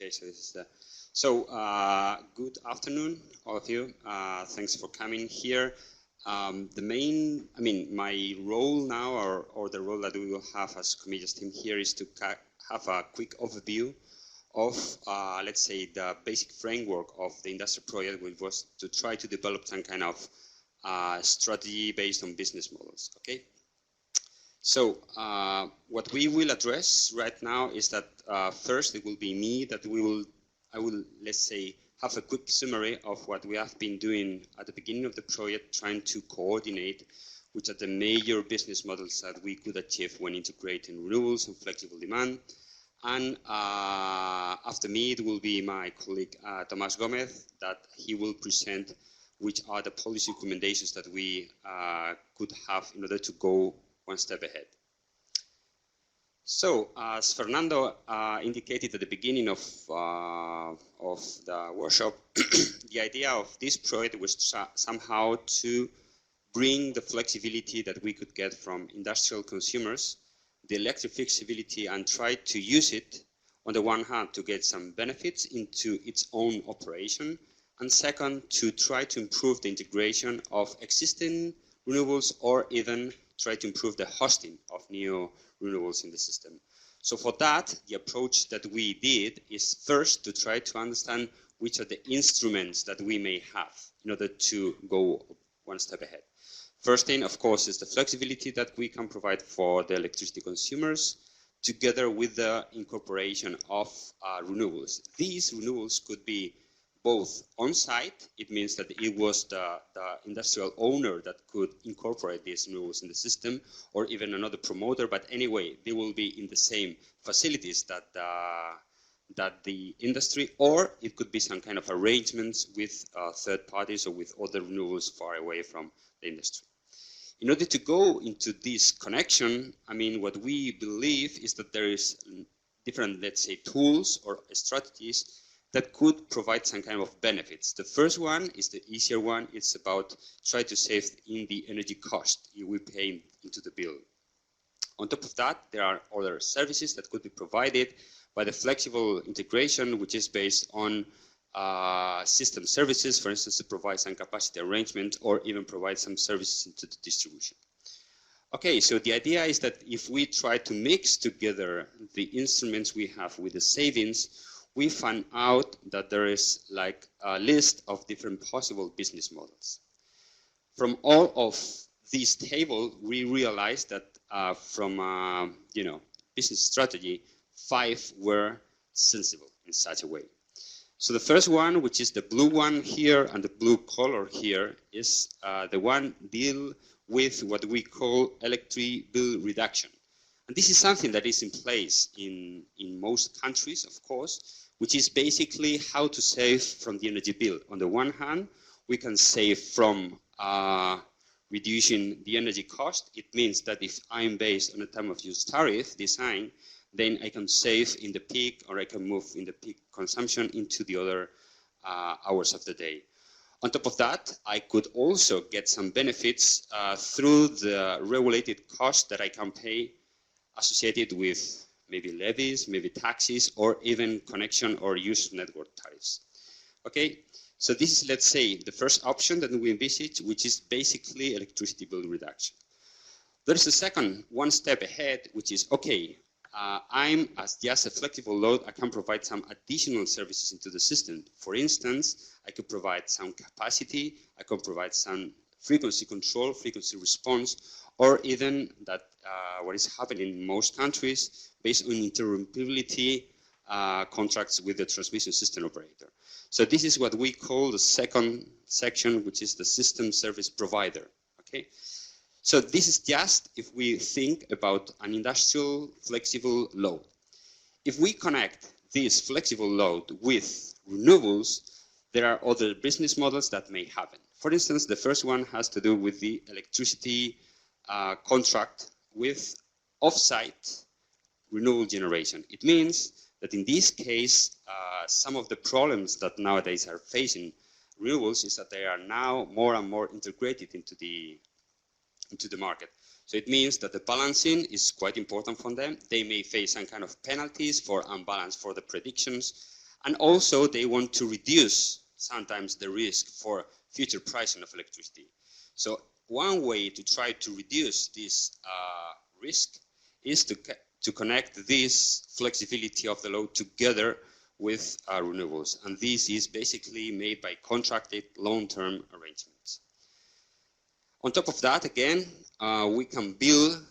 Okay, so this is the. Good afternoon, all of you. Thanks for coming here. My role now, or the role that we will have as Comedia's team here, is to have a quick overview of, let's say, the basic framework of the IndustRE project, which was to try to develop some kind of strategy based on business models. Okay. So what we will address right now is that first it will be me that I will, let's say, have a quick summary of what we have been doing at the beginning of the project, trying to coordinate which are the major business models that we could achieve when integrating renewables and flexible demand. And after me, it will be my colleague Tomás Gómez, that he will present which are the policy recommendations that we could have in order to go one step ahead. So, as Fernando indicated at the beginning of the workshop, the idea of this project was somehow to bring the flexibility that we could get from industrial consumers, the electric flexibility, and try to use it, on the one hand, to get some benefits into its own operation, and second, to try to improve the integration of existing renewables, or even try to improve the hosting of new renewables in the system. So for that, the approach that we did is first to try to understand which are the instruments that we may have in order to go one step ahead. First thing, of course, is the flexibility that we can provide for the electricity consumers, together with the incorporation of renewables. These renewables could be both on-site. It means that it was the industrial owner that could incorporate these renewables in the system, or even another promoter, but anyway, they will be in the same facilities that the industry, or it could be some kind of arrangements with third parties or with other renewables far away from the industry. In order to go into this connection, what we believe is that there is different, let's say, tools or strategies that could provide some kind of benefits. The first one is the easier one. It's about try to save in the energy cost we pay into the bill. On top of that, there are other services that could be provided by the flexible integration, which is based on system services, for instance, to provide some capacity arrangement, or even provide some services into the distribution. Okay, so the idea is that if we try to mix together the instruments we have with the savings, we find out that there is like a list of different possible business models. From all of these tables, we realized that from business strategy, 5 were sensible in such a way. So the first one, which is the blue one here and the blue color here, is the one deal with what we call electric bill reduction. And this is something that is in place in most countries, of course, which is basically how to save from the energy bill. On the one hand, we can save from reducing the energy cost. It means that if I'm based on a time of use tariff design, then I can save in the peak, or I can move in the peak consumption into the other hours of the day. On top of that, I could also get some benefits through the regulated cost that I can pay associated with maybe levies, maybe taxes, or even connection or use network tariffs. Okay, so this is, let's say, the first option that we envisage, which is basically electricity bill reduction. There's a second, one step ahead, which is, okay, I'm as just a flexible load, I can provide some additional services into the system. For instance, I could provide some capacity, I could provide some frequency control, frequency response, or even that what is happening in most countries based on interoperability contracts with the transmission system operator. So this is what we call the second section, which is the system service provider. Okay, so this is just if we think about an industrial flexible load. If we connect this flexible load with renewables, there are other business models that may happen. For instance, the first one has to do with the electricity contract with off-site renewable generation. It means that in this case, some of the problems that nowadays are facing renewables is that they are now more and more integrated into the market. So it means that the balancing is quite important for them. They may face some kind of penalties for unbalance for the predictions, And also they want to reduce sometimes the risk for future pricing of electricity. So one way to try to reduce this risk is to connect this flexibility of the load together with renewables. And this is basically made by contracted long-term arrangements. On top of that, again, we can build,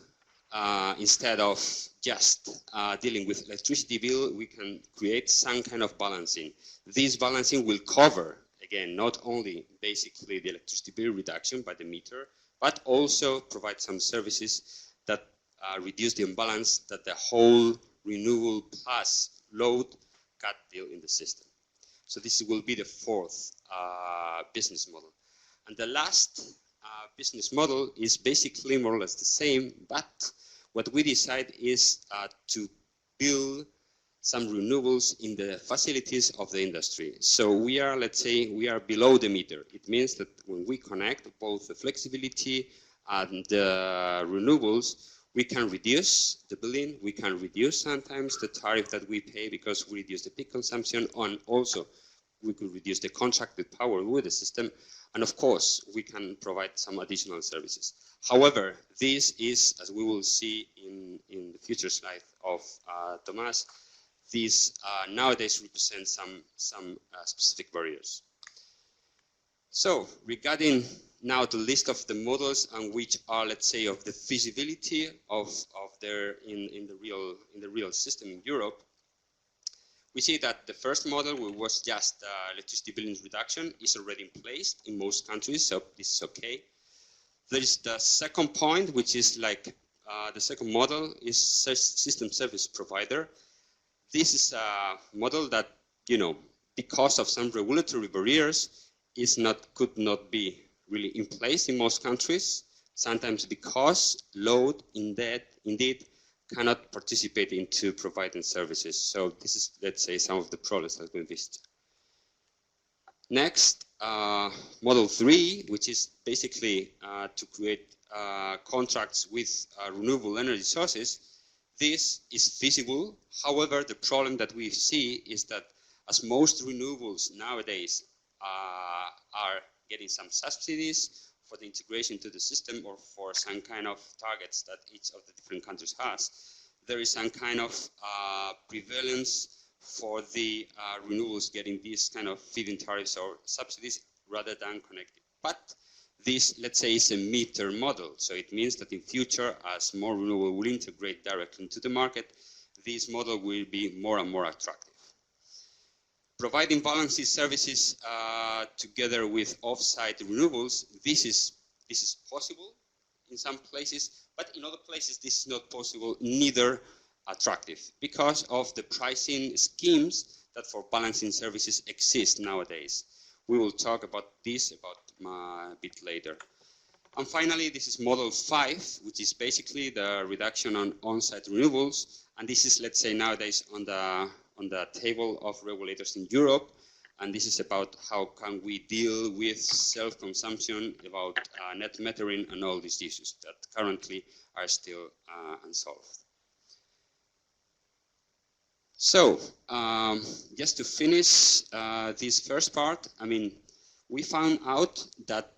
instead of just dealing with electricity bill, we can create some kind of balancing. This balancing will cover, again, not only basically the electricity bill reduction by the meter, but also provide some services that reduce the imbalance that the whole renewable plus load got deal in the system. So this will be the fourth business model. And the last business model is basically more or less the same, but what we decide is to build some renewables in the facilities of the industry. So we are, let's say, we are below the meter. It means that when we connect both the flexibility and the renewables, we can reduce the billing, we can reduce sometimes the tariff that we pay because we reduce the peak consumption, and also we could reduce the contracted power with the system, and of course we can provide some additional services. However, this is, as we will see in the future slide of Tomás, these nowadays represent some specific barriers. So regarding now the list of the models and which are, let's say, of the feasibility of their in the real system in Europe, we see that the first model was just electricity billing reduction is already in place in most countries, so this is okay. There is the second point, which is like the second model is system service provider. This is a model that, you know, because of some regulatory barriers, could not be really in place in most countries, sometimes because load indeed cannot participate into providing services. So this is, let's say, some of the problems that we visit. Next, model 3, which is basically to create contracts with renewable energy sources. This is feasible. However, the problem that we see is that as most renewables nowadays are getting some subsidies for the integration to the system or for some kind of targets that each of the different countries has, there is some kind of prevalence for the renewables getting these kind of feed-in tariffs or subsidies rather than connected. But this, let's say, is a meter model. So it means that in future, as more renewable will integrate directly into the market, this model will be more and more attractive. Providing balancing services together with off-site renewables, this is possible in some places, but in other places this is not possible, neither attractive, because of the pricing schemes that for balancing services exist nowadays. We will talk about this a bit later. And finally, this is model 5, which is basically the reduction on on-site renewables, and this is, let's say, nowadays on the table of regulators in Europe, and this is about how can we deal with self-consumption, about net metering, and all these issues that currently are still unsolved. So, just to finish this first part, I mean, we found out that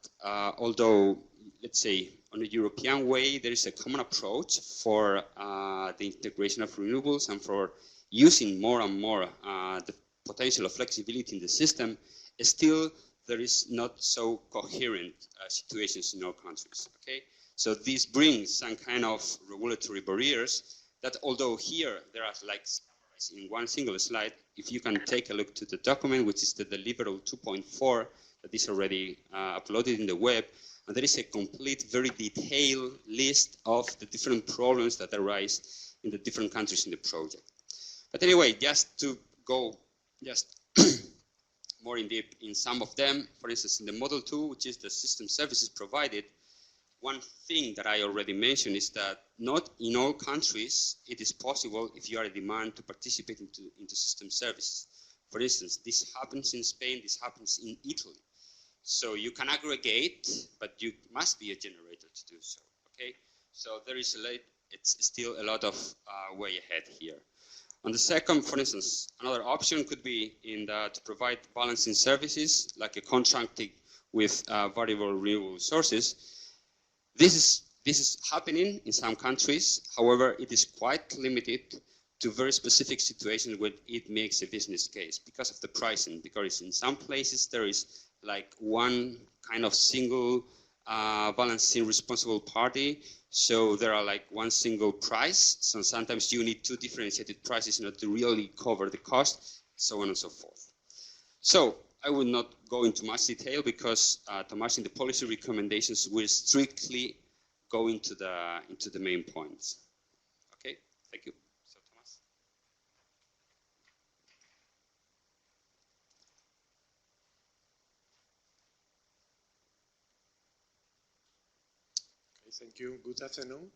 although, let's say, on a European way, there is a common approach for the integration of renewables and for using more and more the potential of flexibility in the system, still there is not so coherent situations in all countries, okay? So this brings some kind of regulatory barriers that, although here there are like in one single slide, if you can take a look to the document, which is the Deliverable 2.4, that is already uploaded in the web, and there is a complete, very detailed list of the different problems that arise in the different countries in the project. But anyway, just to go just more in deep in some of them, for instance, in the Model 2, which is the system services provided, one thing that I already mentioned is that not in all countries it is possible, if you are a demand, to participate into system services. For instance, this happens in Spain, this happens in Italy. So you can aggregate, but you must be a generator to do so, okay? So there is it's still a lot of way ahead here. On the second, for instance, another option could be to provide balancing services like a contracting with variable renewable sources. This is happening in some countries. However, it is quite limited to very specific situations where it makes a business case because of the pricing. Because in some places there is like one kind of single balancing responsible party. So there are like one single price. So sometimes you need two differentiated prices in order to really cover the cost, so on and so forth. So I will not go into much detail because Tomás in the policy recommendations will strictly go into the main points. Okay, thank you. So Tomás. Okay, thank you. Good afternoon.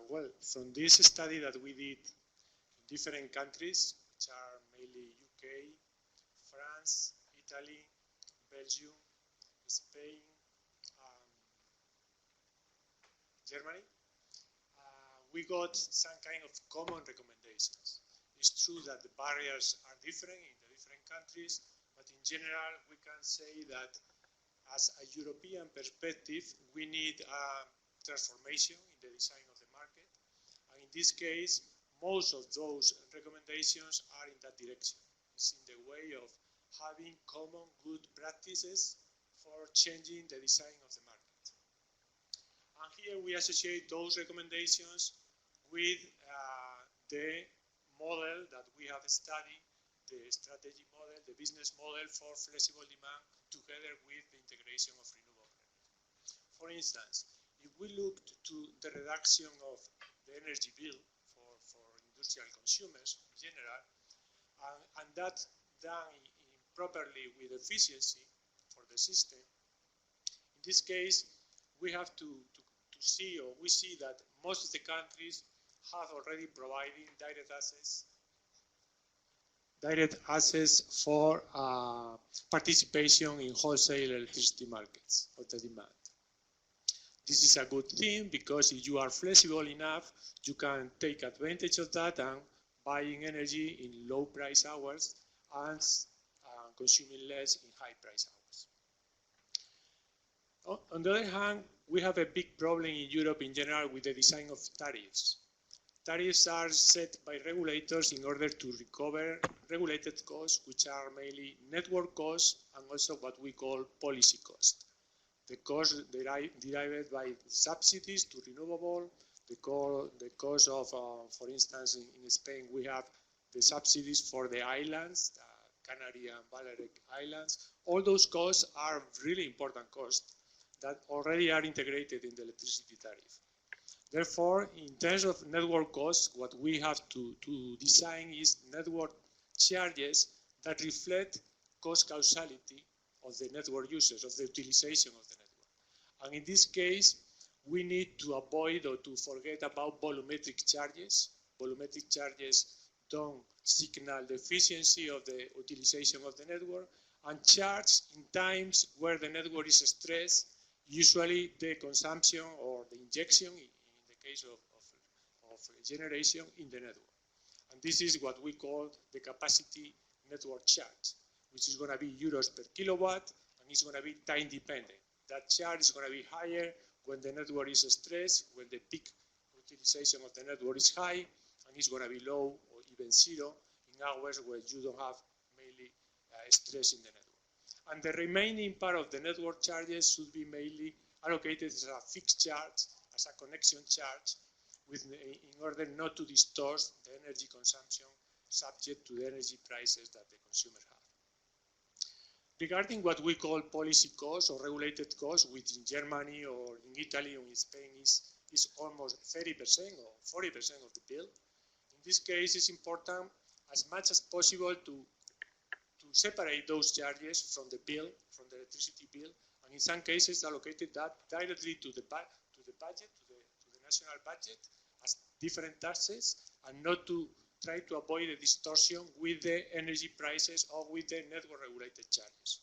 Well, from this study that we did in different countries, which are mainly UK, France, Italy, Belgium, Spain, Germany, we got some kind of common recommendations. It's true that the barriers are different in the different countries, but in general, we can say that as a European perspective, we need a transformation in the design of the market. And in this case, most of those recommendations are in that direction. It's in the way of having common good practices for changing the design of the market. And here we associate those recommendations with the model that we have studied, the strategy model, the business model for flexible demand together with the integration of renewable energy. For instance, if we look to the reduction of the energy bill for industrial consumers in general, and that done properly with efficiency for the system, in this case, we have to see, or we see that most of the countries have already provided direct access for participation in wholesale electricity markets of the demand. This is a good thing because if you are flexible enough, you can take advantage of that and buying energy in low price hours and consuming less in high price hours. On the other hand, we have a big problem in Europe in general with the design of tariffs. Tariffs are set by regulators in order to recover regulated costs, which are mainly network costs and also what we call policy costs. The costs derived by subsidies to renewable, the cost of, for instance, in Spain, we have the subsidies for the islands, Canary and Balearic Islands. All those costs are really important costs that already are integrated in the electricity tariff. Therefore, in terms of network costs, what we have to design is network charges that reflect cost causality of the network users, of the utilization of the network. And in this case, we need to avoid or to forget about volumetric charges. Volumetric charges don't signal the efficiency of the utilization of the network, and charge in times where the network is stressed, usually the consumption or the injection, in the case of generation, in the network. And this is what we call the capacity network charge, which is going to be euros per kilowatt, and it's going to be time dependent. That charge is going to be higher when the network is stressed, when the peak utilization of the network is high, and it's going to be low or even zero in hours where you don't have mainly stress in the network. And the remaining part of the network charges should be mainly allocated as a fixed charge, as a connection charge, in order not to distort the energy consumption subject to the energy prices that the consumers have. Regarding what we call policy costs or regulated costs, which in Germany or in Italy or in Spain is almost 30% or 40% of the bill, in this case it's important as much as possible to separate those charges from the bill, from the electricity bill, and in some cases allocated that directly to the budget, to the national budget as different taxes, and not to try to avoid a distortion with the energy prices or with the network regulated charges.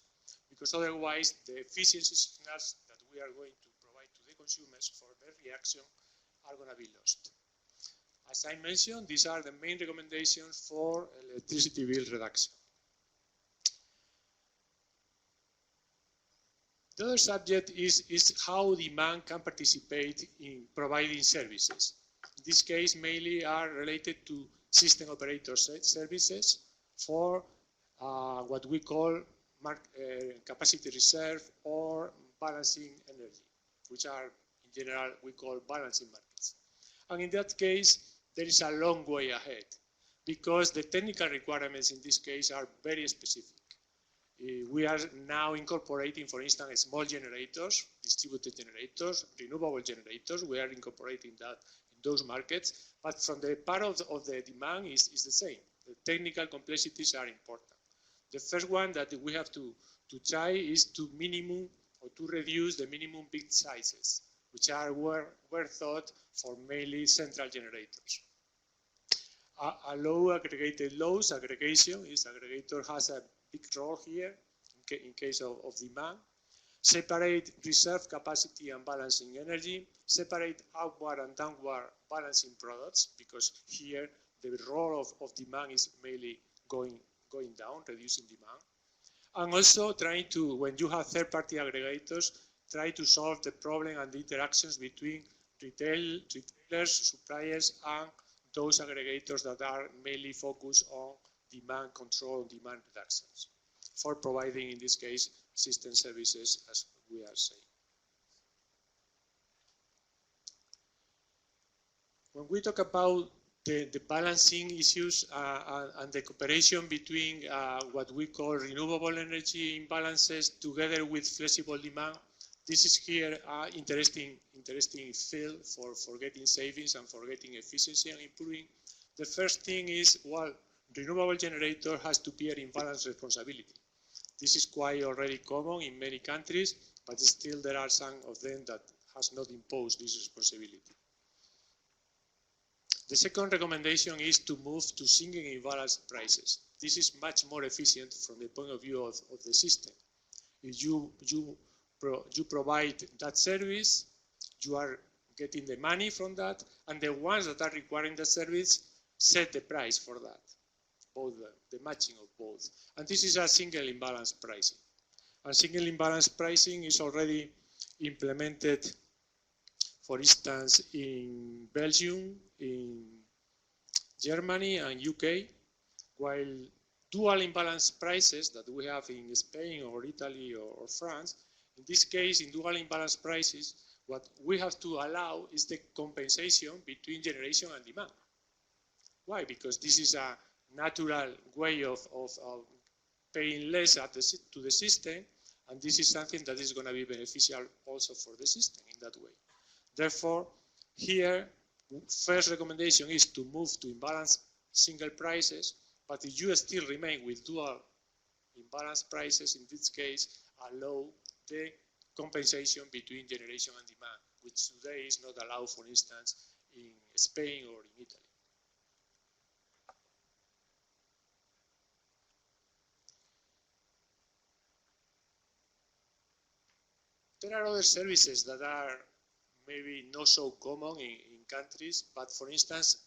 Because otherwise the efficiency signals that we are going to provide to the consumers for their reaction are going to be lost. As I mentioned, these are the main recommendations for electricity bill reduction. The other subject is how demand can participate in providing services. In this case, mainly are related to system operator services for what we call capacity reserve or balancing energy, which are in general we call balancing markets. And in that case, there is a long way ahead because the technical requirements in this case are very specific. We are now incorporating, for instance, small generators, distributed generators, renewable generators. We are incorporating that in those markets, but from the part of the demand is the same. The technical complexities are important. The first one that we have to try is to minimum or to reduce the minimum bit sizes, which were thought for mainly central generators. A low aggregated loads aggregation is aggregator has a big role here in case of demand. Separate reserve capacity and balancing energy. Separate upward and downward balancing products, because here the role of demand is mainly going down, reducing demand. And also trying to, when you have third-party aggregators, try to solve the problem and the interactions between retailers, suppliers, and those aggregators that are mainly focused on demand control, demand reductions, for providing, in this case, system services, as we are saying. When we talk about the balancing issues and the cooperation between what we call renewable energy imbalances together with flexible demand, this is here interesting field for getting savings and for getting efficiency and improving. The first thing is, well, renewable generator has to bear imbalance responsibility. This is quite already common in many countries, but still there are some of them that has not imposed this responsibility. The second recommendation is to move to single imbalance prices. This is much more efficient from the point of view of the system. If you provide that service, you are getting the money from that, and the ones that are requiring the service set the price for that, both the matching of both. And this is a single imbalance pricing. And single imbalance pricing is already implemented, for instance, in Belgium, in Germany and UK, while dual imbalance prices that we have in Spain or Italy or France, in this case, in dual imbalance prices, what we have to allow is the compensation between generation and demand. Why? Because this is a natural way of paying less to the system, and this is something that is going to be beneficial also for the system in that way. Therefore, here, first recommendation is to move to imbalance single prices, but if you still remain with dual imbalance prices, in this case, allow the compensation between generation and demand, which today is not allowed, for instance, in Spain or in Italy. There are other services that are maybe not so common in countries, but for instance,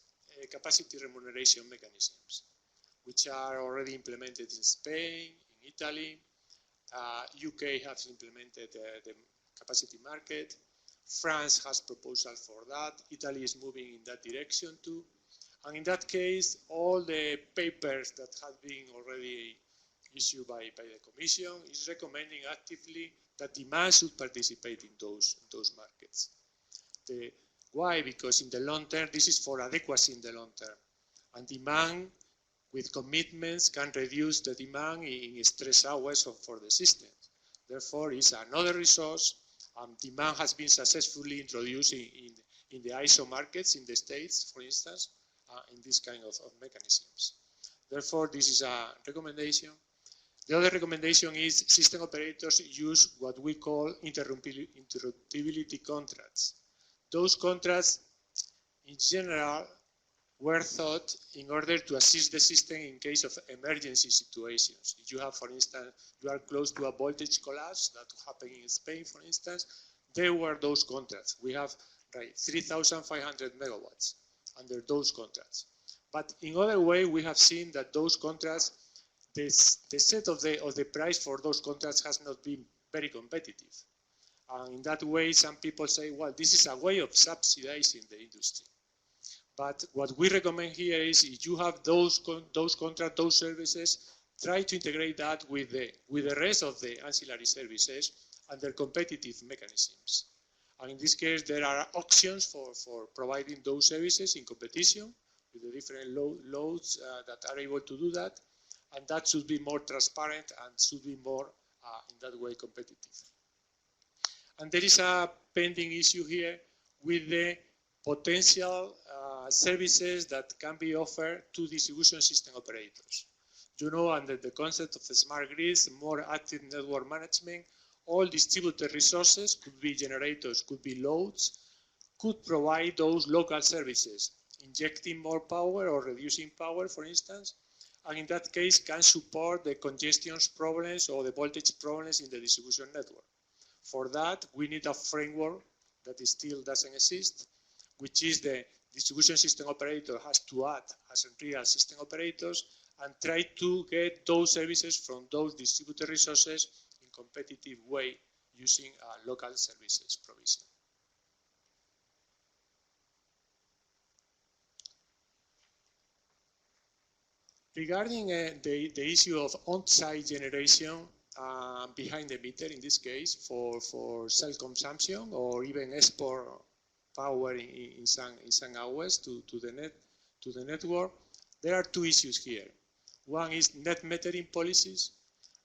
capacity remuneration mechanisms, which are already implemented in Spain, in Italy. UK has implemented the capacity market. France has proposal for that. Italy is moving in that direction too. And in that case, all the papers that have been already issued by the Commission is recommending actively that demand should participate in those markets. Why? Because in the long term, this is for adequacy in the long term. And demand with commitments can reduce the demand in stress hours for the system. Therefore, it's another resource. Demand has been successfully introduced in the ISO markets in the States, for instance, in this kind of mechanisms. Therefore, this is a recommendation. The other recommendation is system operators use what we call interruptibility contracts. Those contracts, in general, were thought in order to assist the system in case of emergency situations. If you have, for instance, you are close to a voltage collapse that happened in Spain, for instance, there were those contracts. We have 3,500 megawatts. under those contracts. But in other way, we have seen that those contracts, the set of the price for those contracts has not been very competitive. And in that way, some people say, well, this is a way of subsidizing the industry. But what we recommend here is if you have those contracts, those services, try to integrate that with the rest of the ancillary services and their competitive mechanisms. And in this case, there are auctions for providing those services in competition with the different loads that are able to do that. And that should be more transparent and should be more, in that way, competitive. And there is a pending issue here with the potential services that can be offered to distribution system operators. You know, under the concept of smart grids, more active network management, all distributed resources, could be generators, could be loads, could provide those local services, injecting more power or reducing power, for instance, and in that case can support the congestion problems or the voltage problems in the distribution network. For that, we need a framework that still doesn't exist, which is the distribution system operator has to act as real system operators and try to get those services from those distributed resources in competitive way using local services provision. Regarding the issue of on-site generation behind the meter, in this case, for self-consumption or even export power in some hours to the network, there are two issues here. One is net metering policies,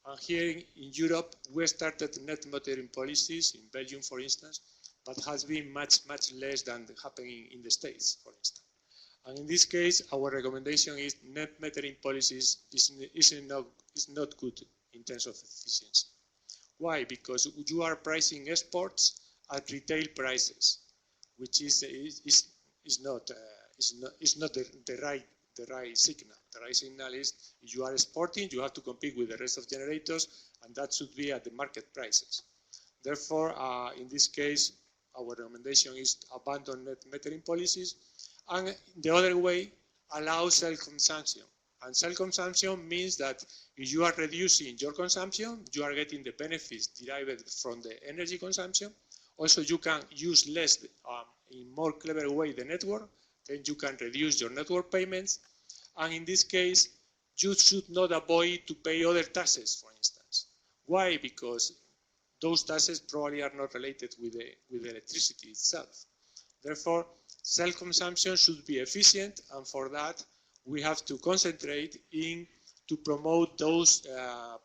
and here in Europe we started net metering policies in Belgium, for instance, but has been much less than happening in the States, for instance. And in this case, our recommendation is net metering policies is not good in terms of efficiency. Why? Because you are pricing exports at retail prices, which is not the right signal. The right signal is if you are exporting, you have to compete with the rest of generators, and that should be at the market prices. Therefore, in this case, our recommendation is abandon net metering policies, and the other way, allow self-consumption. And self-consumption means that if you are reducing your consumption, you are getting the benefits derived from the energy consumption. Also, you can use less, in more clever way, the network. Then you can reduce your network payments. And in this case, you should not avoid to pay other taxes, for instance. Why? Because those taxes probably are not related with the electricity itself. Therefore, self-consumption should be efficient, and for that, we have to concentrate to promote those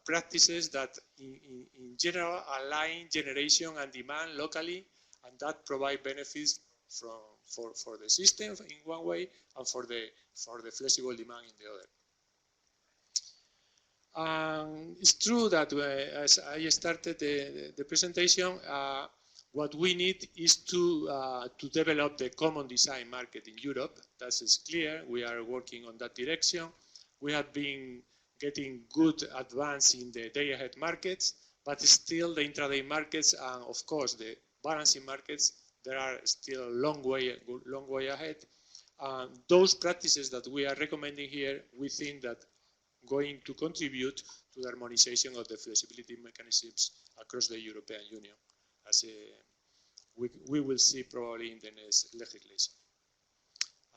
practices that in general align generation and demand locally, and that provide benefits for the system in one way and for the flexible demand in the other. It's true that as I started the presentation, what we need is to develop the common design market in Europe. That is clear. We are working on that direction. We have been getting good advance in the day-ahead markets, but still the intraday markets and, of course, the balancing markets, there are still a long way ahead. Those practices that we are recommending here, we think that going to contribute to the harmonization of the flexibility mechanisms across the European Union, as we will see probably in the next legislation.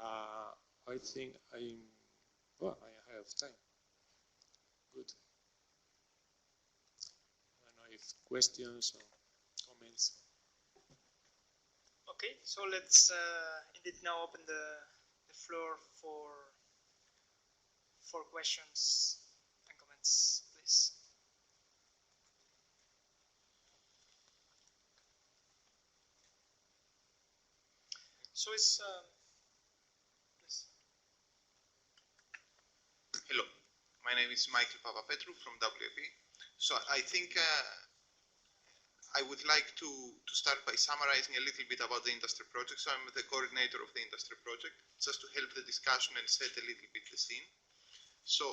I think I have time. Good. I don't know if questions or comments. Okay, so let's indeed now open the floor for questions and comments, please. So it's please. Hello, my name is Michael Papapetrou from WAP. So I think I would like to start by summarizing a little bit about the IndustRE project. So I'm the coordinator of the IndustRE project, just to help the discussion and set a little bit the scene. So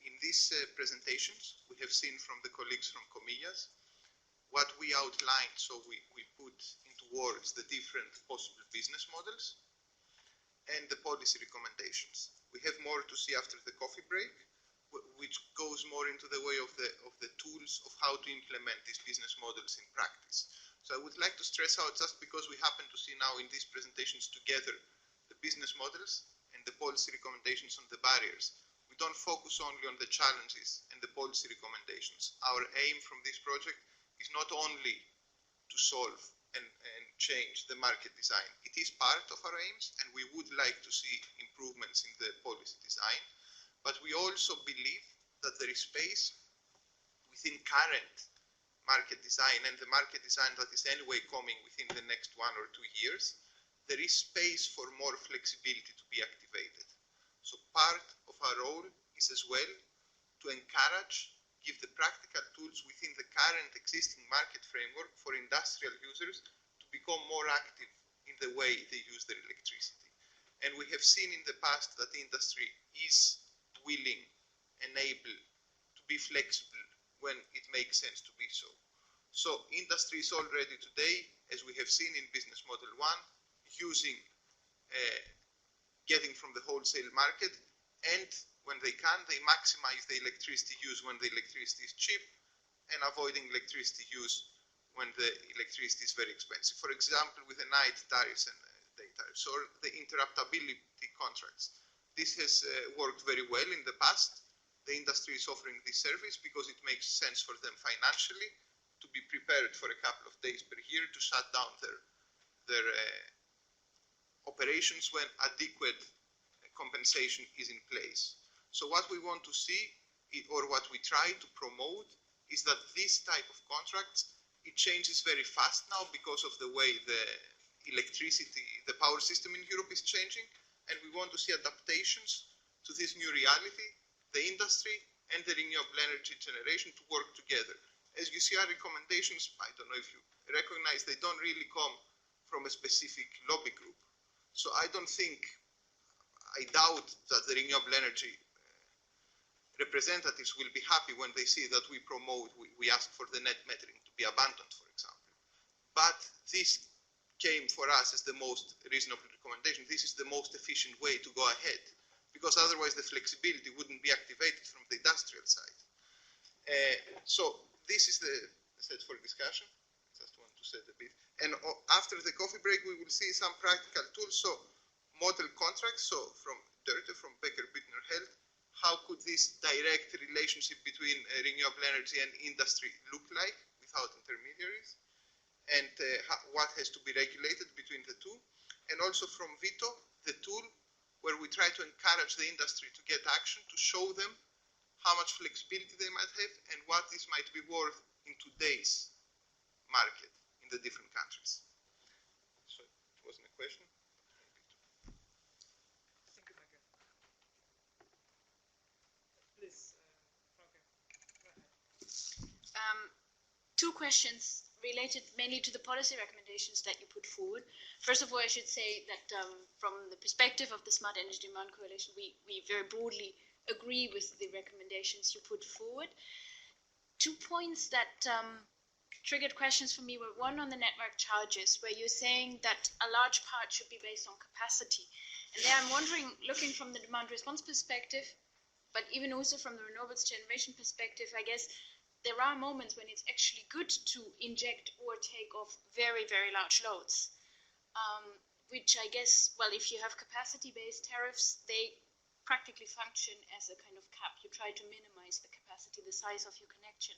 in these presentations, we have seen from the colleagues from Comillas what we outlined. So we put into words the different possible business models. and the policy recommendations. We have more to see after the coffee break, which goes more into the way of the tools of how to implement these business models in practice. So I would like to stress out, just because we happen to see now in these presentations together the business models and the policy recommendations on the barriers, we don't focus only on the challenges and the policy recommendations. Our aim from this project is not only to solve and change the market design. It is part of our aims, and we would like to see improvements in the policy design. But we also believe that there is space within current market design and the market design that is anyway coming within the next 1 or 2 years. There is space for more flexibility to be activated. So part of our role is as well to encourage, give the practical tools within the current existing market framework for industrial users to become more active in the way they use their electricity. And we have seen in the past that industry is willing and able to be flexible when it makes sense to be so. So industry is already today, as we have seen in business model 1, using getting from the wholesale market, and when they can, they maximize the electricity use when the electricity is cheap, and avoiding electricity use when the electricity is very expensive. For example, with the night tariffs and day tariffs, or the interruptibility contracts. This has worked very well in the past. The industry is offering this service because it makes sense for them financially to be prepared for a couple of days per year to shut down their operations when adequate compensation is in place. So what we want to see, or what we try to promote, is that this type of contracts, it changes very fast now because of the way the electricity, the power system in Europe is changing, and we want to see adaptations to this new reality, the industry and the renewable energy generation to work together. As you see, our recommendations, I don't know if you recognize, they don't really come from a specific lobby group. So I doubt that the renewable energy representatives will be happy when they see that we promote, we ask for the net metering to be abandoned, for example. But this came for us as the most reasonable recommendation. This is the most efficient way to go ahead, because otherwise the flexibility wouldn't be activated from the industrial side. So this is the set for discussion. Just want to set a bit. And after the coffee break, we will see some practical tools. So model contracts, so from Dörte, from Becker, Bittner, Held, how could this direct relationship between renewable energy and industry look like without intermediaries? And what has to be regulated between the two? And also from Vito, the tool where we try to encourage the industry to get action, to show them how much flexibility they might have and what this might be worth in today's market in the different countries. So it wasn't a question. Thank you, Michael. Please, Frauke, go ahead. Two questions related mainly to the policy recommendations that you put forward. First of all, I should say that from the perspective of the Smart Energy Demand Coalition, we very broadly agree with the recommendations you put forward. 2 points that triggered questions for me were one on the network charges, where you're saying that a large part should be based on capacity. And there I'm wondering, looking from the demand response perspective, but even also from the renewables generation perspective, I guess there are moments when it's actually good to inject or take off very, very large loads, which I guess, well, if you have capacity-based tariffs, they practically function as a kind of cap. You try to minimize the capacity, the size of your connection.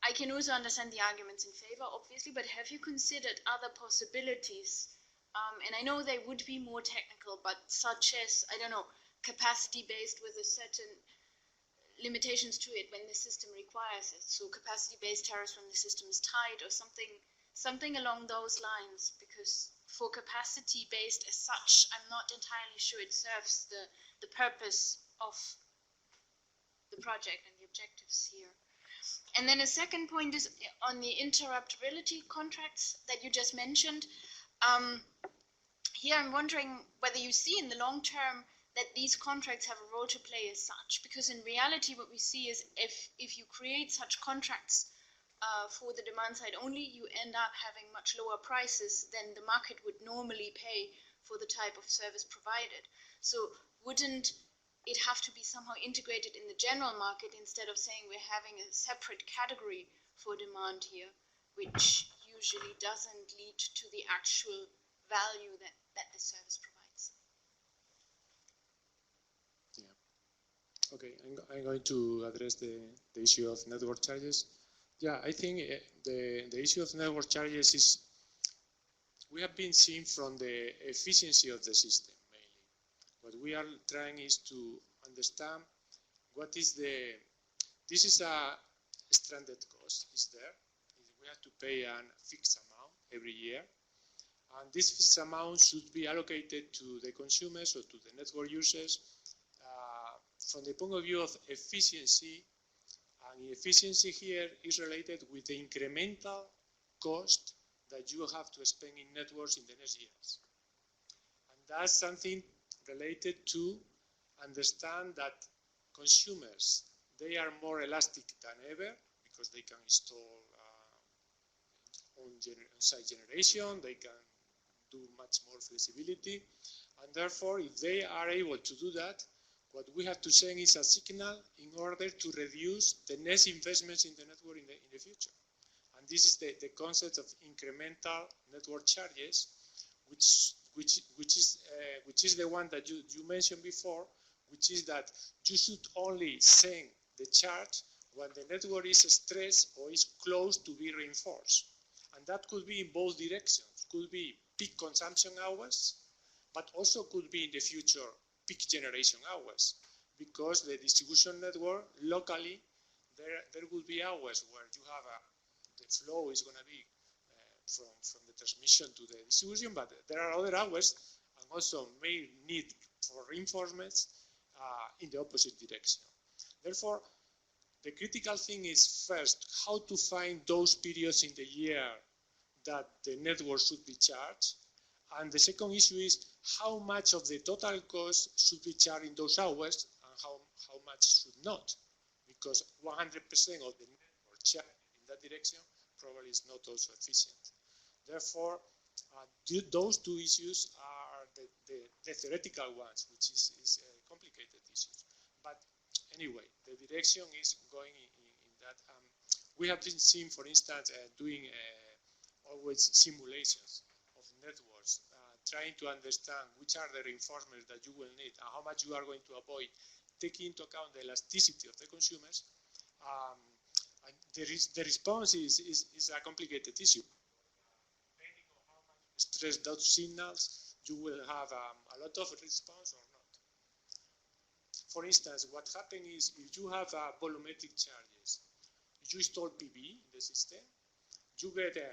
I can also understand the arguments in favor, obviously, but have you considered other possibilities? And I know they would be more technical, but such as, I don't know, capacity-based with a certain limitations to it when the system requires it. So capacity-based tariffs when the system is tight, or something along those lines, because for capacity-based as such, I'm not entirely sure it serves the purpose of the project and the objectives here. And then a second point is on the interruptibility contracts that you just mentioned. Here I'm wondering whether you see in the long term that these contracts have a role to play as such, because in reality what we see is if you create such contracts for the demand side only, you end up having much lower prices than the market would normally pay for the type of service provided. So wouldn't it have to be somehow integrated in the general market instead of saying we're having a separate category for demand here, which usually doesn't lead to the actual value that the service provides? Yeah. Okay, I'm going to address the issue of network charges. Yeah, I think the issue of network charges is, we have been seeing from the efficiency of the system mainly. What we are trying is to understand what is this is a stranded cost, is there. We have to pay a fixed amount every year. And this fixed amount should be allocated to the consumers or to the network users from the point of view of efficiency. And efficiency here is related with the incremental cost that you have to spend in networks in the next years. And that's something related to understand that consumers, they are more elastic than ever because they can install on-site generation, they can do much more flexibility, and therefore if they are able to do that, what we have to send is a signal in order to reduce the next investments in the network in the future. And this is the concept of incremental network charges, which is the one that you mentioned before, which is that you should only send the charge when the network is stressed or is close to be reinforced. And that could be in both directions. Could be peak consumption hours, but also could be in the future peak generation hours, because the distribution network locally, there will be hours where you have the flow is going to be from the transmission to the distribution, but there are other hours and also may need for reinforcements in the opposite direction. Therefore, the critical thing is first how to find those periods in the year that the network should be charged. And the second issue is how much of the total cost should be charged in those hours and how much should not. Because 100% of the network charged in that direction probably is not also efficient. Therefore, those two issues are the theoretical ones, which is complicated issues. But anyway, the direction is going in that. We have been seeing, for instance, doing always simulations of networks, trying to understand which are the reinforcements that you will need and how much you are going to avoid, taking into account the elasticity of the consumers. And the response is a complicated issue. Depending on how much stress those signals, you will have a lot of response or not. For instance, what happens is if you have volumetric charges, you install PV in the system, you get a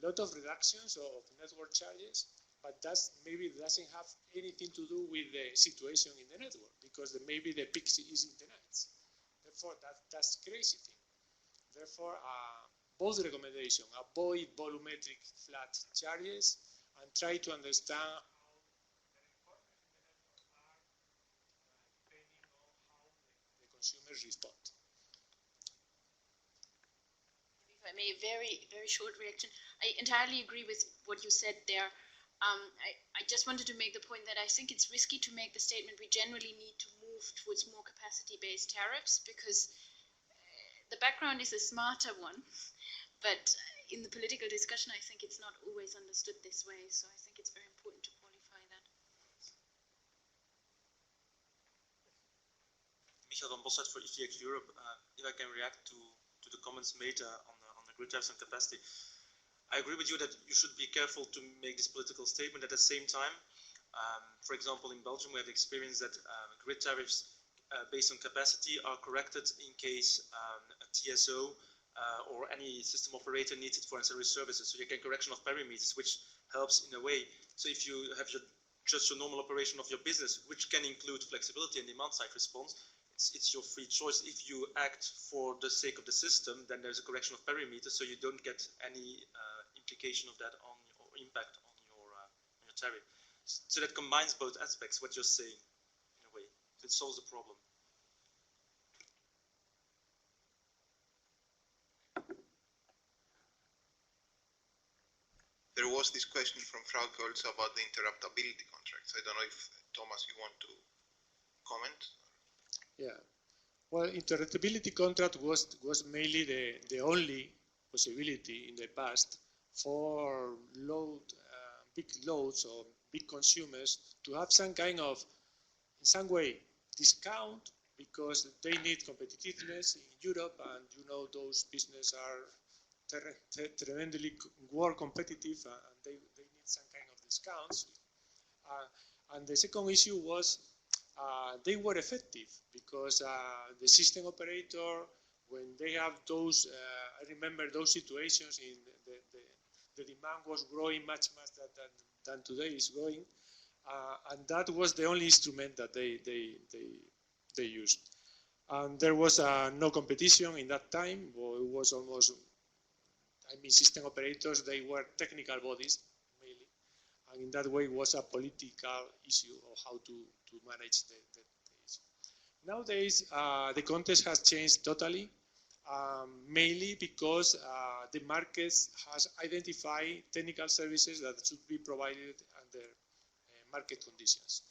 lot of reductions of network charges, but that maybe doesn't have anything to do with the situation in the network, because maybe the peak is in the nights. Therefore, that's crazy thing. Therefore, both recommendations, avoid volumetric flat charges and try to understand how the requirements in the network are depending on how the consumers respond. If I may, very, very short reaction. I entirely agree with what you said there. I just wanted to make the point that I think it's risky to make the statement we generally need to move towards more capacity-based tariffs, because the background is a smarter one, but in the political discussion I think it's not always understood this way, so I think it's very important to qualify that. Michael van Bossert for EVX Europe. If I can react to the comments made on the grid tariffs and capacity. I agree with you that you should be careful to make this political statement. At the same time, for example, in Belgium, we have experienced that grid tariffs based on capacity are corrected in case a TSO or any system operator needs it for ancillary services. So you get correction of parameters, which helps in a way. So if you have just your normal operation of your business, which can include flexibility and demand-side response, it's your free choice. If you act for the sake of the system, then there's a correction of parameters, so you don't get any implication of that on or impact on your tariff. So that combines both aspects, what you're saying, in a way. So it solves the problem. there was this question from Frauke also about the interruptibility contracts. I don't know if, Thomas, you want to comment? Yeah. Well, interruptibility contract was mainly the only possibility in the past for big loads or big consumers to have some kind of, in some way, discount because they need competitiveness in Europe, and you know those businesses are tremendously more competitive, and they need some kind of discounts. And the second issue was they were effective because the system operator, when they have those, I remember those situations in the demand was growing much than today is growing, and that was the only instrument that they used. And there was no competition in that time. Well, it was almost, I mean, system operators, they were technical bodies mainly, and in that way it was a political issue of how to manage the issue. Nowadays, the context has changed totally, mainly because the market has identified technical services that should be provided under market conditions.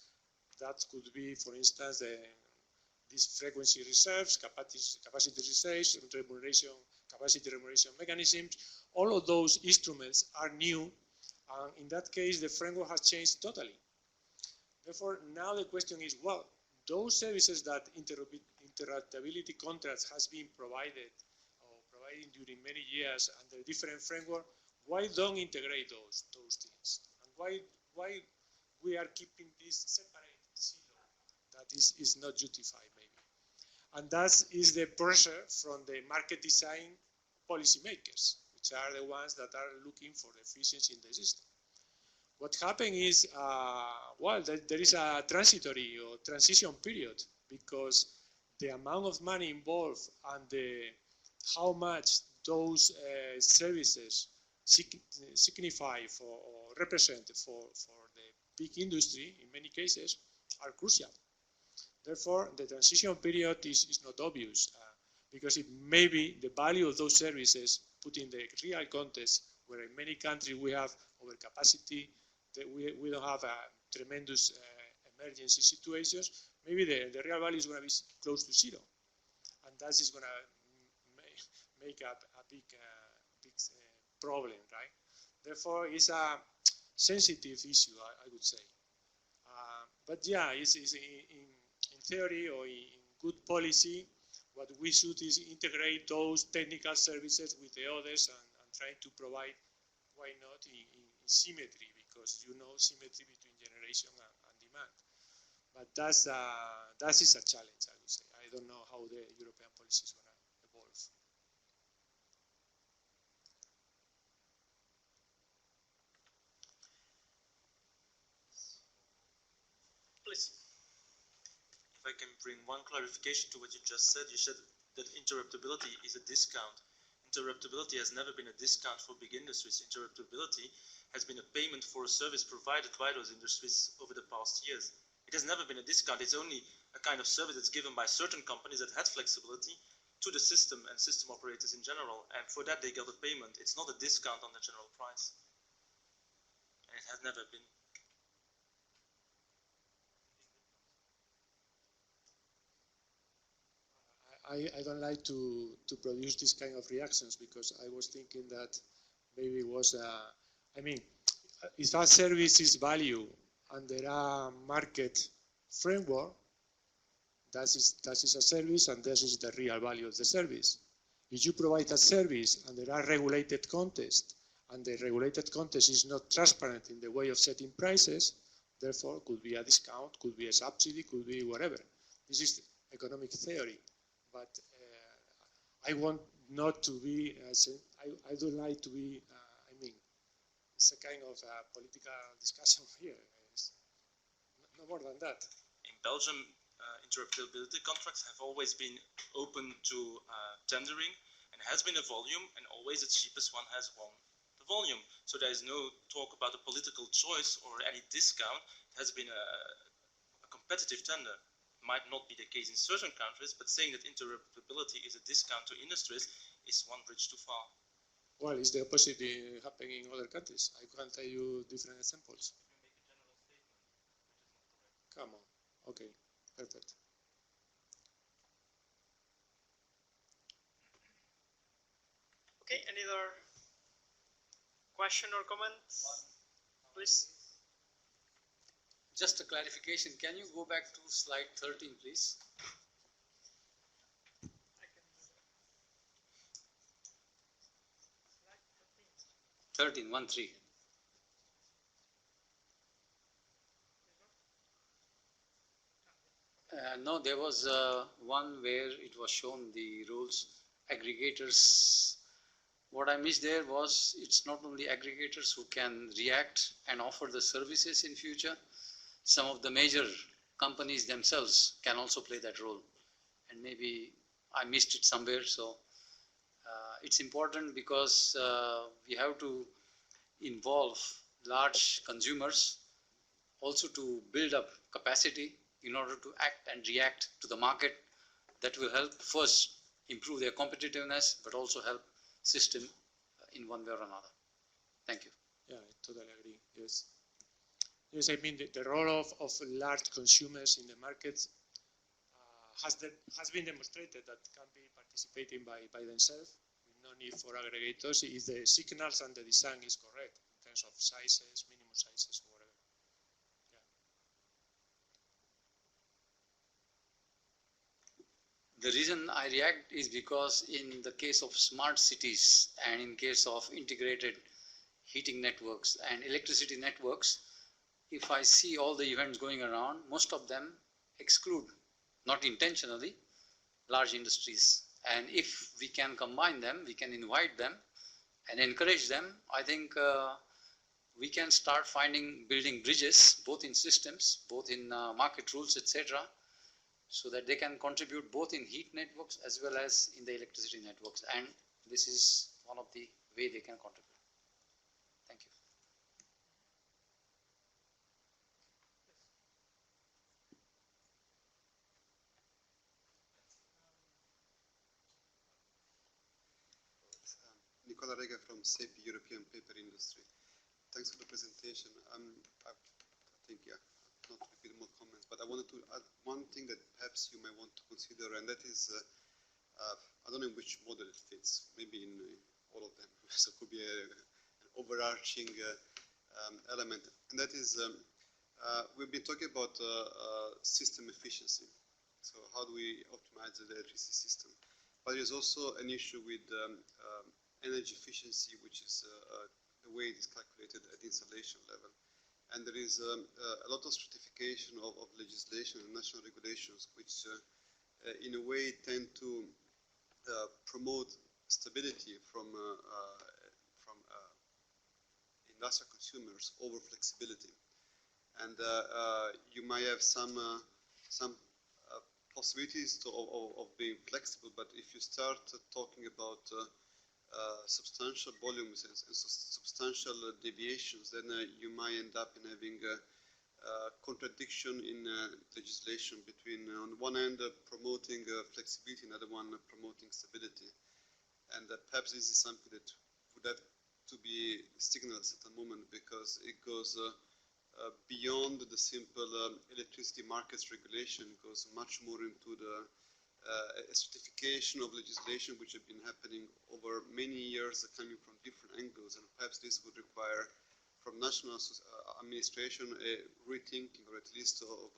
That could be, for instance, these frequency reserves, capacity reserves, capacity remuneration mechanisms. All of those instruments are new, and in that case, the framework has changed totally. Therefore, now the question is, well, those services that interruptibility contracts has been provided or providing during many years under different framework, why don't integrate those things? And why we are keeping this separate silo that is not justified maybe? And that is the pressure from the market design policymakers, which are the ones that are looking for efficiency in the system. What happened is, well, there is a transitory or transition period because the amount of money involved and how much those services signify or represent for the big industry in many cases are crucial. Therefore, the transition period is not obvious because it may be the value of those services put in the real context where in many countries we have overcapacity, that we don't have tremendous emergency situations, maybe the real value is going to be close to zero. And that is going to make a big problem, right? Therefore, it's a sensitive issue, I would say. But yeah, it's in theory or in good policy, what we should is integrate those technical services with the others and try to provide, why not, in symmetry, because you know symmetry between generation and demand. But that is a challenge, I would say. I don't know how the European policy is going to evolve. Please. If I can bring one clarification to what you just said. You said that interruptibility is a discount. Interruptibility has never been a discount for big industries. Interruptibility has been a payment for a service provided by those industries over the past years. It has never been a discount. It's only a kind of service that's given by certain companies that had flexibility to the system and system operators in general. And for that, they got a payment. It's not a discount on the general price. And it has never been. I don't like to produce this kind of reactions because I was thinking that maybe it was, I mean, if a service is value under a market framework, that is a service and this is the real value of the service. If you provide a service and there are regulated context and the regulated context is not transparent in the way of setting prices, therefore could be a discount, could be a subsidy, could be whatever. This is economic theory. But I want not to be, I don't like to be, I mean, it's a kind of political discussion here. It's no more than that. In Belgium, interruptibility contracts have always been open to tendering and has been a volume, and always the cheapest one has won the volume. So there is no talk about a political choice or any discount. It has been a competitive tender. Might not be the case in certain countries, but saying that interruptibility is a discount to industries is one bridge too far. Well, it's the opposite happening in other countries. I can tell you different examples. Come on. Okay, perfect. Okay, any other question or comments? Please. Just a clarification, can you go back to slide 13, please? 13, 1-3. No, there was one where it was shown the rules, aggregators. What I missed there was it's not only aggregators who can react and offer the services in future. Some of the major companies themselves can also play that role. And maybe I missed it somewhere. So it's important because we have to involve large consumers also to build up capacity in order to act and react to the market. That will help first improve their competitiveness, but also help system in one way or another. Thank you. Yeah, I totally agree. Yes. Yes, I mean the role of large consumers in the market has been demonstrated that can be participating by themselves with no need for aggregators if the signals and the design is correct in terms of sizes, minimum sizes, or whatever. The reason I react is because in the case of smart cities and in case of integrated heating networks and electricity networks, if I see all the events going around, most of them exclude, not intentionally, large industries. And if we can combine them, we can invite them and encourage them, I think we can start building bridges, both in systems, both in market rules, etc., so that they can contribute both in heat networks as well as in the electricity networks. And this is one of the way they can contribute. Thank you. Nicola Rega from SEPI, European Paper Industry. Thanks for the presentation. I think, not to repeat more comments, but I wanted to add one thing that perhaps you may want to consider, and that is, I don't know in which model it fits, maybe in all of them, so it could be an overarching element, and that is, we've been talking about system efficiency, so how do we optimize the electricity system, but there's also an issue with energy efficiency, which is the way it is calculated at the installation level. And there is a lot of stratification of legislation and national regulations, which in a way tend to promote stability from industrial consumers over flexibility. And you might have some possibilities of being flexible, but if you start talking about substantial volumes and substantial deviations, then you might end up in having a contradiction in legislation between, on one hand, promoting flexibility, and the other one promoting stability. And perhaps this is something that would have to be signaled at the moment, because it goes beyond the simple electricity markets regulation. It goes much more into the a stratification of legislation which have been happening over many years, coming from different angles, and perhaps this would require from national administration a rethinking, or at least of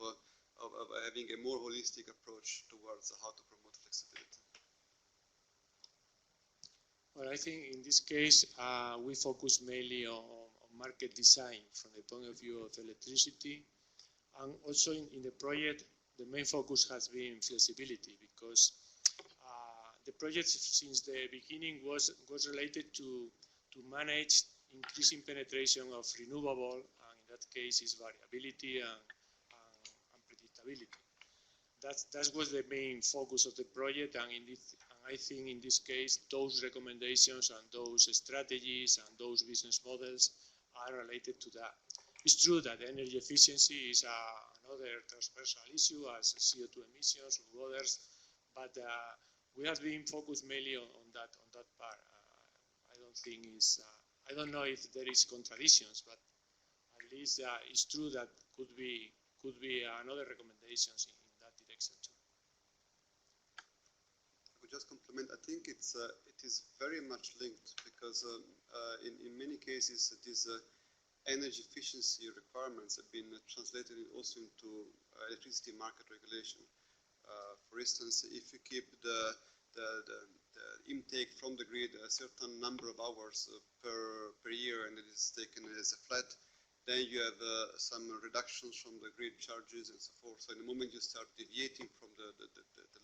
having a more holistic approach towards how to promote flexibility. Well, I think in this case we focus mainly on market design from the point of view of electricity, and also in the project the main focus has been flexibility, because the project since the beginning was related to manage increasing penetration of renewable, and in that case is variability and predictability. That was the main focus of the project, and I think in this case those recommendations and those strategies and those business models are related to that. It's true that energy efficiency is another transversal issue as CO2 emissions or others, but we have been focused mainly on that part. I don't don't think is, I don't know if there is contradictions, but at least it's true that could be another recommendations in that direction too. I would just compliment. I think it is very much linked because in many cases these energy efficiency requirements have been translated also into electricity market regulation. For instance, if you keep the intake from the grid a certain number of hours per year and it is taken as a flat, then you have some reductions from the grid charges and so forth. So in the moment you start deviating from the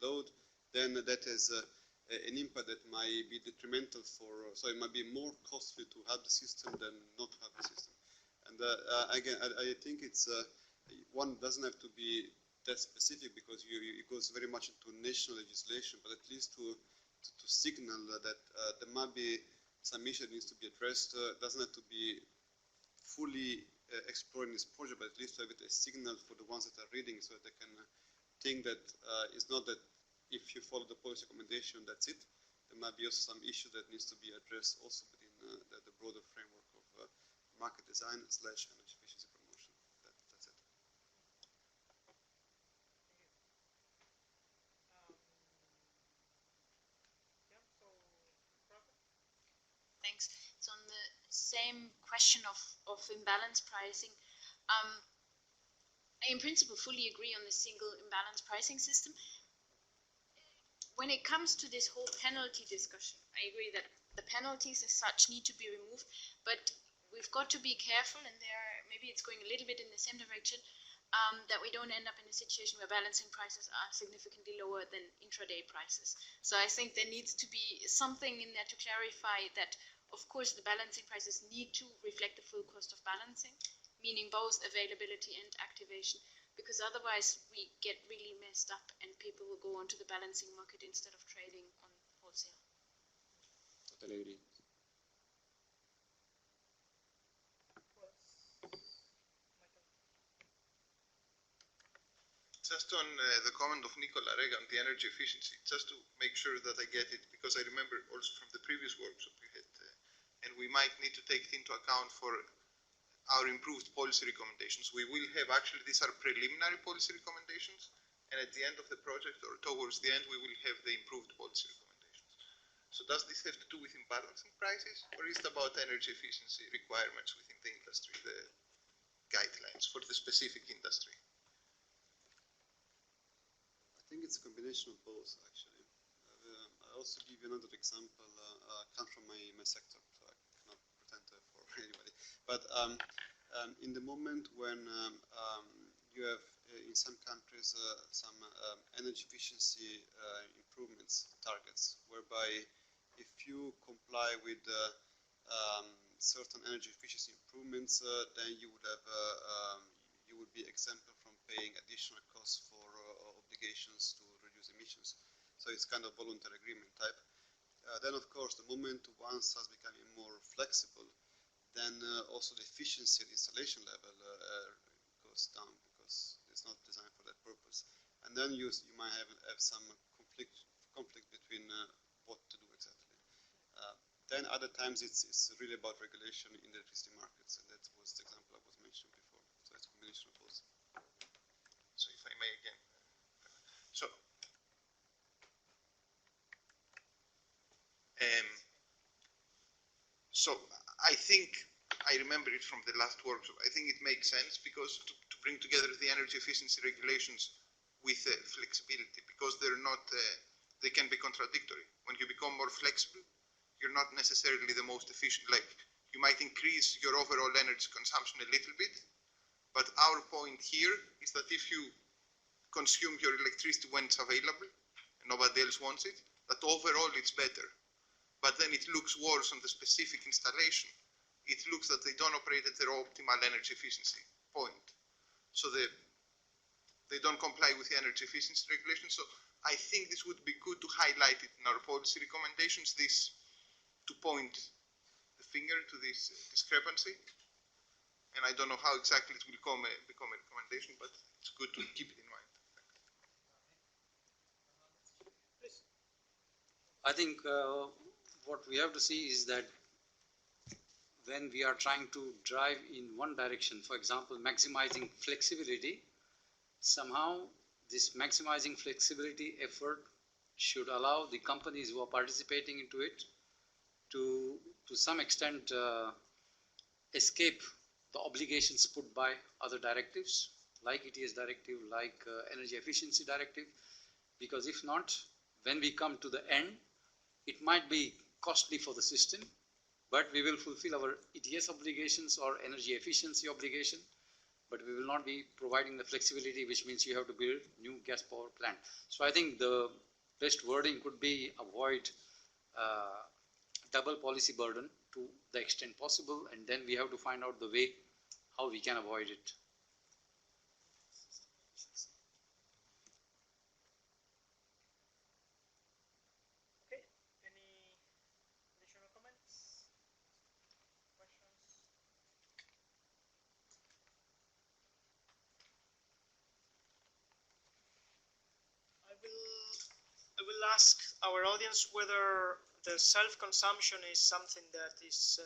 load, then that has an impact that might be detrimental for, so it might be more costly to have the system than not have the system. And again, I think it's, one doesn't have to be that specific because it goes very much into national legislation, but at least to signal that there might be some issue that needs to be addressed. Doesn't have to be fully exploring this project, but at least to have it a signal for the ones that are reading so that they can think that it's not that if you follow the policy recommendation, that's it. There might be also some issue that needs to be addressed also within the broader framework of market design / energy efficiency promotion. That's it. Thanks. So on the same question of imbalance pricing, I in principle fully agree on the single imbalance pricing system. When it comes to this whole penalty discussion, I agree that the penalties as such need to be removed, but we've got to be careful, and maybe it's going a little bit in the same direction, that we don't end up in a situation where balancing prices are significantly lower than intraday prices. So I think there needs to be something in there to clarify that, of course, the balancing prices need to reflect the full cost of balancing, meaning both availability and activation, because otherwise we get really messed up and people will go onto the balancing market instead of trading on wholesale. Totally agree. Just on the comment of Nicola Rega on the energy efficiency, just to make sure that I get it, because I remember also from the previous workshop we had, and we might need to take it into account for our improved policy recommendations. We will have, actually, these are preliminary policy recommendations, and at the end of the project or towards the end, we will have the improved policy recommendations. So does this have to do with imbalancing prices, or is it about energy efficiency requirements within the industry, the guidelines for the specific industry? I think it's a combination of both, actually. I'll also give you another example, comes from my sector, so I cannot pretend to for anybody. But in the moment when you have, in some countries, some energy efficiency improvements targets, whereby if you comply with certain energy efficiency improvements, then you would have you would be exempted from paying additional costs for obligations to reduce emissions. So it's kind of voluntary agreement type. Then, of course, the moment one starts becoming more flexible, then also the efficiency at the installation level goes down because it's not designed for that purpose. And then you might have some conflict between what to do exactly. Then other times it's really about regulation in the electricity markets, and that was the example I was mentioning before. So it's a combination of both. So if I may again. So I think, I remember it from the last workshop, I think it makes sense because to bring together the energy efficiency regulations with flexibility, because they're not, they can be contradictory. When you become more flexible, you're not necessarily the most efficient. Like, you might increase your overall energy consumption a little bit, but our point here is that if you consume your electricity when it's available and nobody else wants it, that overall it's better. But then it looks worse on the specific installation. It looks that they don't operate at their optimal energy efficiency point. So they don't comply with the energy efficiency regulations. So I think this would be good to highlight it in our policy recommendations, this, to point the finger to this discrepancy. And I don't know how exactly it will become a recommendation, but it's good to keep it in mind. I think what we have to see is that when we are trying to drive in one direction, for example, maximizing flexibility, somehow this maximizing flexibility effort should allow the companies who are participating into it to some extent escape the obligations put by other directives, like ETS directive, like energy efficiency directive, because if not, when we come to the end, it might be costly for the system, but we will fulfill our ETS obligations or energy efficiency obligation, but we will not be providing the flexibility, which means you have to build new gas power plant. So I think the best wording could be avoid double policy burden to the extent possible, and then we have to find out the way how we can avoid it. Okay, any additional comments? Questions? I will ask our audience whether the self-consumption is something that is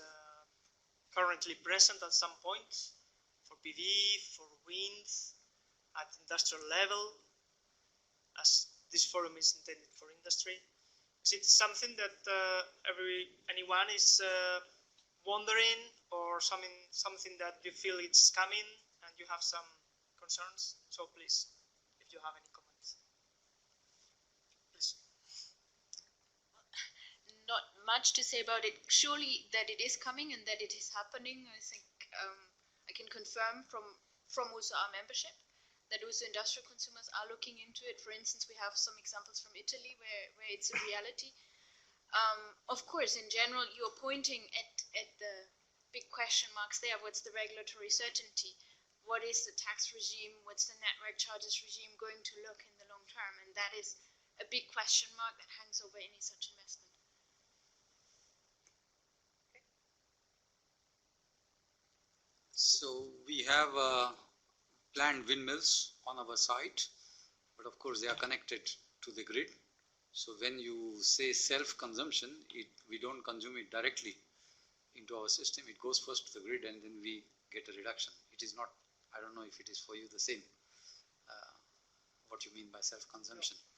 currently present at some point for PV, for wind, at industrial level, as this forum is intended for industry. Is it something that anyone is wondering, or something that you feel it's coming and you have some concerns? So please, if you have any comments. Please. Not much to say about it. Surely that it is coming and that it is happening. I think I can confirm from also our membership that also industrial consumers are looking into it. For instance, we have some examples from Italy where it's a reality. Of course, in general, you're pointing at the big question marks there. What's the regulatory certainty? What is the tax regime? What's the network charges regime going to look in the long term? And that is a big question mark that hangs over any such investment. So we have planned windmills on our site, but of course they are connected to the grid. So when you say self-consumption, we don't consume it directly into our system. It goes first to the grid and then we get a reduction. It is not, I don't know if it is for you the same, what you mean by self-consumption. No.